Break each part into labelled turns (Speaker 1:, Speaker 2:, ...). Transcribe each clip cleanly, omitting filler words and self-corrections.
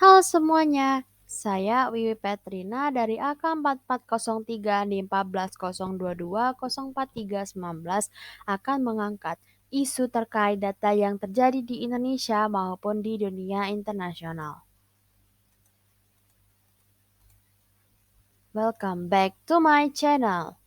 Speaker 1: Halo semuanya, saya Wiwi Petrina dari AK4403 di 14.022.043.19 akan mengangkat isu terkait data yang terjadi di Indonesia maupun di dunia internasional. Welcome back to my channel.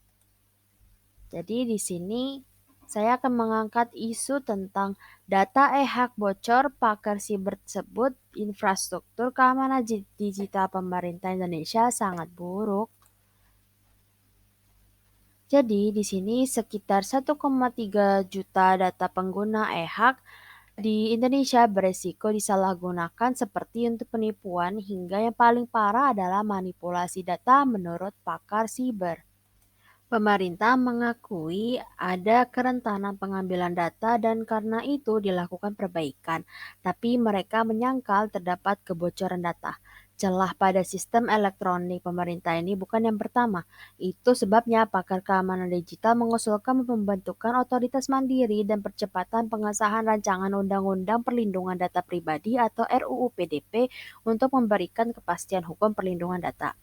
Speaker 1: Jadi di sini saya akan mengangkat isu tentang data e-hak bocor pakar siber tersebut infrastruktur keamanan digital pemerintah Indonesia sangat buruk. Jadi di sini sekitar 1,3 juta data pengguna e-hak di Indonesia beresiko disalahgunakan seperti untuk penipuan hingga yang paling parah adalah manipulasi data menurut pakar siber. Pemerintah mengakui ada kerentanan pengambilan data dan karena itu dilakukan perbaikan, tapi mereka menyangkal terdapat kebocoran data. Celah pada sistem elektronik pemerintah ini bukan yang pertama. Itu sebabnya pakar keamanan digital mengusulkan pembentukan otoritas mandiri dan percepatan pengesahan rancangan Undang-Undang Perlindungan Data Pribadi atau RUU PDP untuk memberikan kepastian hukum perlindungan data.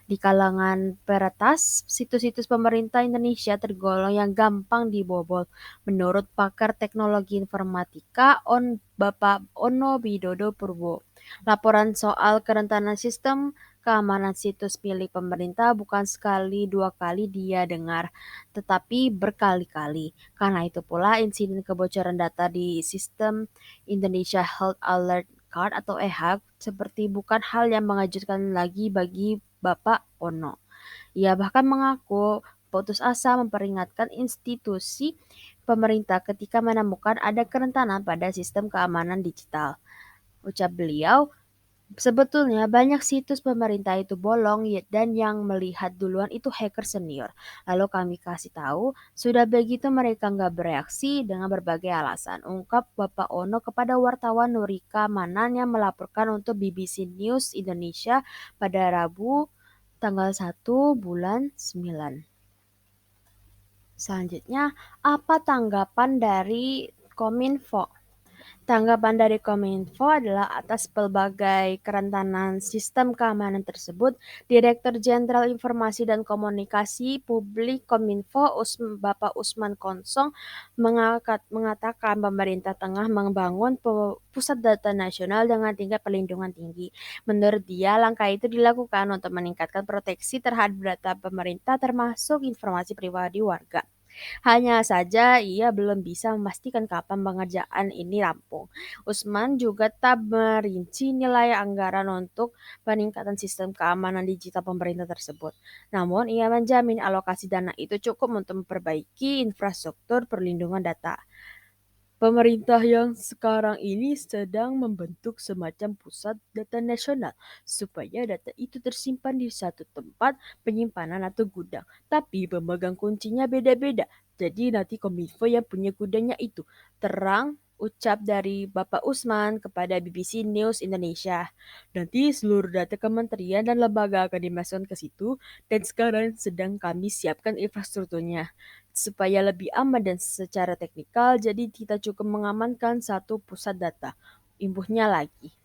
Speaker 1: Di kalangan peretas, situs-situs pemerintah Indonesia tergolong yang gampang dibobol. Menurut pakar teknologi informatika Bapak Ono Widodo Purwo, laporan soal kerentanan sistem keamanan situs milik pemerintah bukan sekali dua kali dia dengar, tetapi berkali-kali. Karena itu pula insiden kebocoran data di sistem Indonesia Health Alert Card atau EHAC seperti bukan hal yang mengejutkan lagi bagi Bapak Ono. Ia bahkan mengaku putus asa memperingatkan institusi pemerintah ketika menemukan ada kerentanan pada sistem keamanan digital. Ucap beliau, sebetulnya banyak situs pemerintah itu bolong dan yang melihat duluan itu hacker senior. Lalu kami kasih tahu, sudah begitu mereka nggak bereaksi dengan berbagai alasan. Ungkap Bapak Ono kepada wartawan Nurika Manan yang melaporkan untuk BBC News Indonesia pada Rabu tanggal 1 bulan 9. Selanjutnya, apa tanggapan dari Kominfo? Tanggapan dari Kominfo adalah atas pelbagai kerentanan sistem keamanan tersebut, Direktur Jenderal Informasi dan Komunikasi Publik Kominfo Bapak Usman Konsong mengatakan pemerintah tengah membangun pusat data nasional dengan tingkat perlindungan tinggi. Menurut dia, langkah itu dilakukan untuk meningkatkan proteksi terhadap data pemerintah termasuk informasi pribadi warga. Hanya saja ia belum bisa memastikan kapan pengerjaan ini rampung. Usman juga tak merinci nilai anggaran untuk peningkatan sistem keamanan digital pemerintah tersebut. Namun ia menjamin alokasi dana itu cukup untuk memperbaiki infrastruktur perlindungan data. Pemerintah yang sekarang ini sedang membentuk semacam pusat data nasional supaya data itu tersimpan di satu tempat penyimpanan atau gudang. Tapi pemegang kuncinya beda-beda. Jadi nanti Kominfo yang punya gudangnya itu. Terang ucap dari Bapak Usman kepada BBC News Indonesia. Nanti seluruh data kementerian dan lembaga akan dimasukkan ke situ dan sekarang sedang kami siapkan infrastrukturnya supaya lebih aman dan secara teknikal, jadi kita cukup mengamankan satu pusat data. Imbuhnya lagi.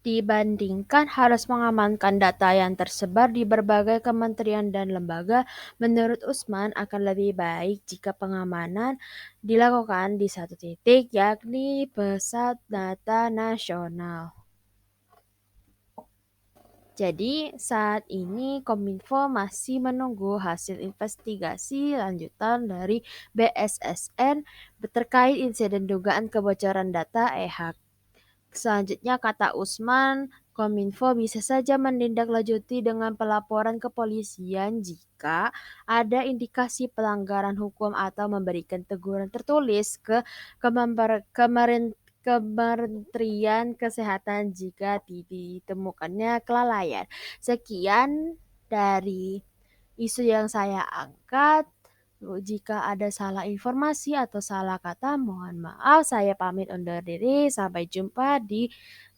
Speaker 1: Dibandingkan harus mengamankan data yang tersebar di berbagai kementerian dan lembaga, menurut Usman akan lebih baik jika pengamanan dilakukan di satu titik, yakni pusat data nasional. Jadi saat ini Kominfo masih menunggu hasil investigasi lanjutan dari BSSN terkait insiden dugaan kebocoran data e-hak. Selanjutnya kata Usman, Kominfo bisa saja menindaklanjuti dengan pelaporan kepolisian jika ada indikasi pelanggaran hukum atau memberikan teguran tertulis ke Kementerian Kesehatan jika ditemukannya kelalaian. Sekian dari isu yang saya angkat. Jika ada salah informasi atau salah kata, mohon maaf. Saya pamit undur diri. Sampai jumpa di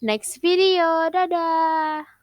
Speaker 1: next video. Dadah.